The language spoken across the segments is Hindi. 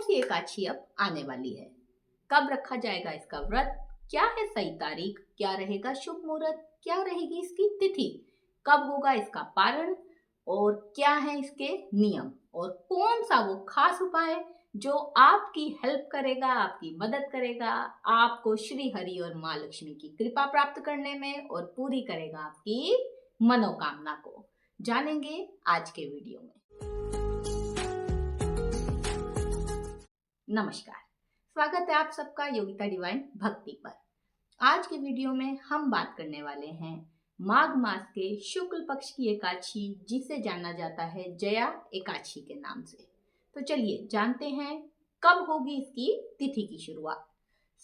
सी एकादशी अब आने वाली है। कब रखा जाएगा इसका व्रत, क्या है सही तारीख, क्या रहेगा शुभ मुहूर्त, क्या रहेगी इसकी तिथि, कब होगा इसका पारण और क्या है इसके नियम और कौन सा वो खास उपाय जो आपकी हेल्प करेगा, आपकी मदद करेगा, आपको श्री हरि और माँ लक्ष्मी की कृपा प्राप्त करने में और पूरी करेगा आपकी मनोकामना को, जानेंगे आज के वीडियो में। नमस्कार, स्वागत है आप सबका योगिता डिवाइन भक्ति पर। आज के वीडियो में हम बात करने वाले हैं माघ मास के शुक्ल पक्ष की एकादशी, जिसे जाना जाता है जया एकादशी के नाम से। तो चलिए जानते हैं कब होगी इसकी तिथि की शुरुआत।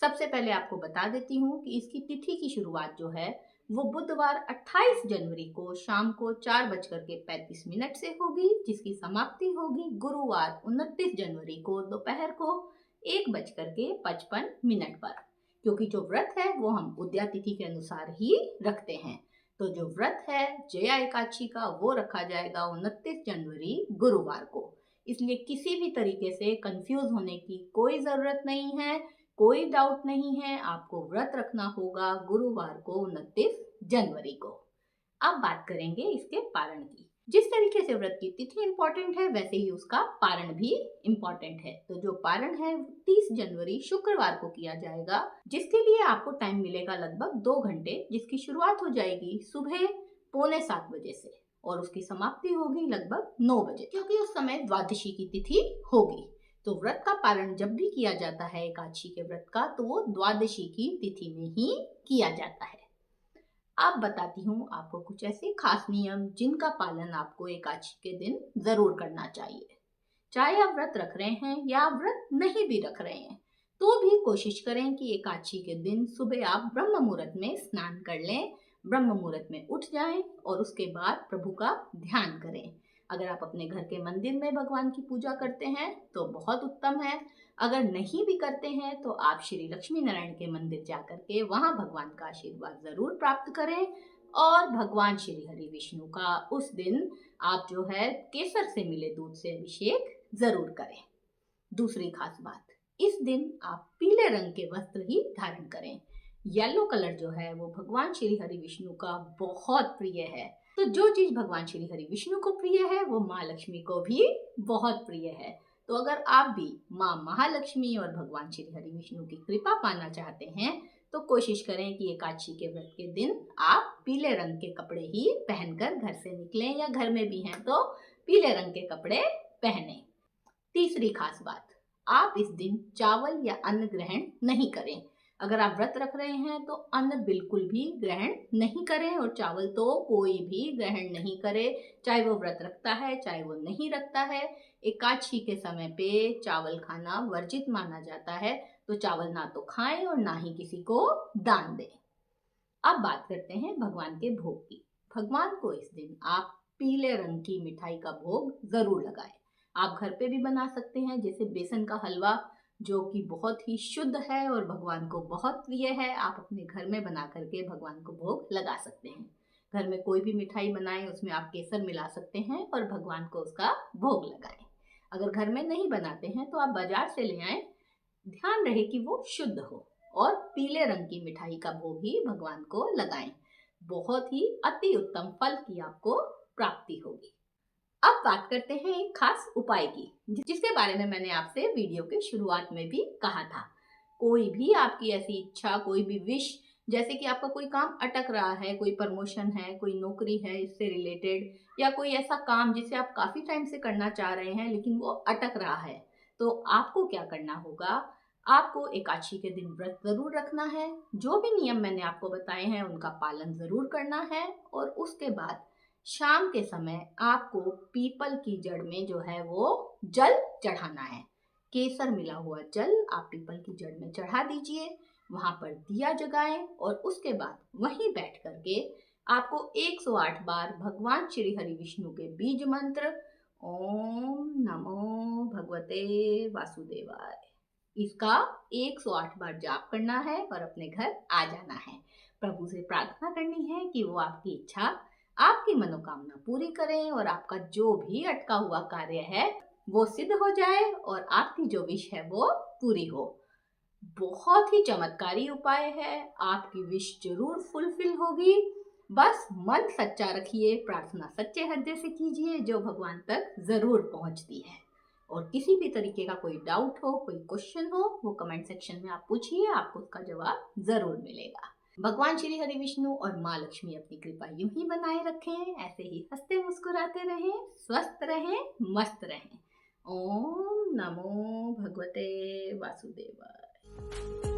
सबसे पहले आपको बता देती हूँ कि इसकी तिथि की शुरुआत जो है वो बुधवार 28 जनवरी को शाम को 4:35 से होगी, जिसकी समाप्ति होगी गुरुवार 29 जनवरी को दोपहर को 1:55 पर। क्योंकि जो व्रत है वो हम उदया तिथि के अनुसार ही रखते हैं, तो जो व्रत है जया एकादशी का वो रखा जाएगा 29 जनवरी गुरुवार को। इसलिए किसी भी तरीके से कंफ्यूज होने की कोई ज़रूरत नहीं है, कोई डाउट नहीं है। आपको व्रत रखना होगा गुरुवार को 29 जनवरी को। अब बात करेंगे इसके पारण की। जिस तरीके से व्रत की तिथि इंपॉर्टेंट है, वैसे ही उसका पारण भी इंपॉर्टेंट है। तो जो पारण है 30 जनवरी शुक्रवार को किया जाएगा, जिसके लिए आपको टाइम मिलेगा लगभग 2 घंटे, जिसकी शुरुआत हो जाएगी सुबह 6:45 बजे से और उसकी समाप्ति होगी लगभग 9 बजे, क्योंकि उस समय द्वादशी की तिथि होगी। तो व्रत का पारण जब भी किया जाता है एकादशी के व्रत का, तो वो द्वादशी की तिथि में ही किया जाता है। अब बताती हूँ आपको कुछ ऐसे खास नियम जिनका पालन आपको एकादशी के दिन जरूर करना चाहिए। चाहे आप व्रत रख रहे हैं या आप व्रत नहीं भी रख रहे हैं, तो भी कोशिश करें कि एकादशी के दिन सुबह आप ब्रह्म मुहूर्त में स्नान कर लें, ब्रह्म मुहूर्त में उठ जाएं और उसके बाद प्रभु का ध्यान करें। अगर आप अपने घर के मंदिर में भगवान की पूजा करते हैं तो बहुत उत्तम है। अगर नहीं भी करते हैं तो आप श्री लक्ष्मी नारायण के मंदिर जाकर के वहाँ भगवान का आशीर्वाद जरूर प्राप्त करें और भगवान श्री हरि विष्णु का उस दिन आप जो है केसर से मिले दूध से अभिषेक जरूर करें। दूसरी खास बात, इस दिन आप पीले रंग के वस्त्र ही धारण करें। येलो कलर जो है वो भगवान श्री हरि विष्णु का बहुत प्रिय है। तो जो चीज भगवान श्री हरि विष्णु को प्रिय है वो माँ लक्ष्मी को भी बहुत प्रिय है। तो अगर आप भी माँ महालक्ष्मी और भगवान श्री हरि विष्णु की कृपा पाना चाहते हैं तो कोशिश करें कि एकादशी के व्रत के दिन आप पीले रंग के कपड़े ही पहनकर घर से निकलें, या घर में भी हैं तो पीले रंग के कपड़े पहने। तीसरी खास बात, आप इस दिन चावल या अन्न ग्रहण नहीं करें। अगर आप व्रत रख रहे हैं तो अन्न बिल्कुल भी ग्रहण नहीं करें और चावल तो कोई भी ग्रहण नहीं करे, चाहे वो व्रत रखता है चाहे वो नहीं रखता है। एकादशी के समय पे चावल खाना वर्जित माना जाता है, तो चावल ना तो खाएं और ना ही किसी को दान दें। अब बात करते हैं भगवान के भोग की। भगवान को इस दिन आप पीले रंग की मिठाई का भोग जरूर लगाएं। आप घर पे भी बना सकते हैं, जैसे बेसन का हलवा जो कि बहुत ही शुद्ध है और भगवान को बहुत प्रिय है। आप अपने घर में बना करके भगवान को भोग लगा सकते हैं। घर में कोई भी मिठाई बनाएं, उसमें आप केसर मिला सकते हैं और भगवान को उसका भोग लगाएं। अगर घर में नहीं बनाते हैं तो आप बाजार से ले आएं, ध्यान रहे कि वो शुद्ध हो, और पीले रंग की मिठाई का भोग ही भगवान को लगाएं। बहुत ही अति उत्तम फल की आपको प्राप्ति होगी। अब बात करते हैं एक खास उपाय की, जिसके बारे में मैंने आपसे वीडियो के शुरुआत में भी कहा था। कोई भी आपकी ऐसी इच्छा, कोई भी विश, जैसे कि आपका कोई काम अटक रहा है, कोई प्रमोशन है, कोई नौकरी है इससे रिलेटेड, या कोई ऐसा काम जिसे आप काफी टाइम से करना चाह रहे हैं लेकिन वो अटक रहा है, तो आपको क्या करना होगा। आपको एकादशी के दिन व्रत जरूर रखना है, जो भी नियम मैंने आपको बताए हैं उनका पालन जरूर करना है, और उसके बाद शाम के समय आपको पीपल की जड़ में जो है वो जल चढ़ाना है। केसर मिला हुआ जल आप पीपल की जड़ में चढ़ा दीजिए, वहां पर दिया जगाएं और उसके बाद वहीं बैठ करके आपको 108 बार भगवान श्री हरि विष्णु के बीज मंत्र ओम नमो भगवते वासुदेवाय, इसका 108 बार जाप करना है और अपने घर आ जाना है। प्रभु से प्रार्थना करनी है कि वो आपकी इच्छा, आपकी मनोकामना पूरी करें और आपका जो भी अटका हुआ कार्य है वो सिद्ध हो जाए और आपकी जो विश है वो पूरी हो। बहुत ही चमत्कारी उपाय है, आपकी विश जरूर फुलफिल होगी। बस मन सच्चा रखिए, प्रार्थना सच्चे हृदय से कीजिए, जो भगवान तक जरूर पहुंचती है। और किसी भी तरीके का कोई डाउट हो, कोई क्वेश्चन हो, वो कमेंट सेक्शन में आप पूछिए, आपको उसका जवाब जरूर मिलेगा। भगवान श्री हरि विष्णु और माँ लक्ष्मी अपनी कृपा यूं ही बनाए रखें, ऐसे ही हंसते मुस्कुराते रहें, स्वस्थ रहें, मस्त रहें। ओम नमो भगवते वासुदेवाय।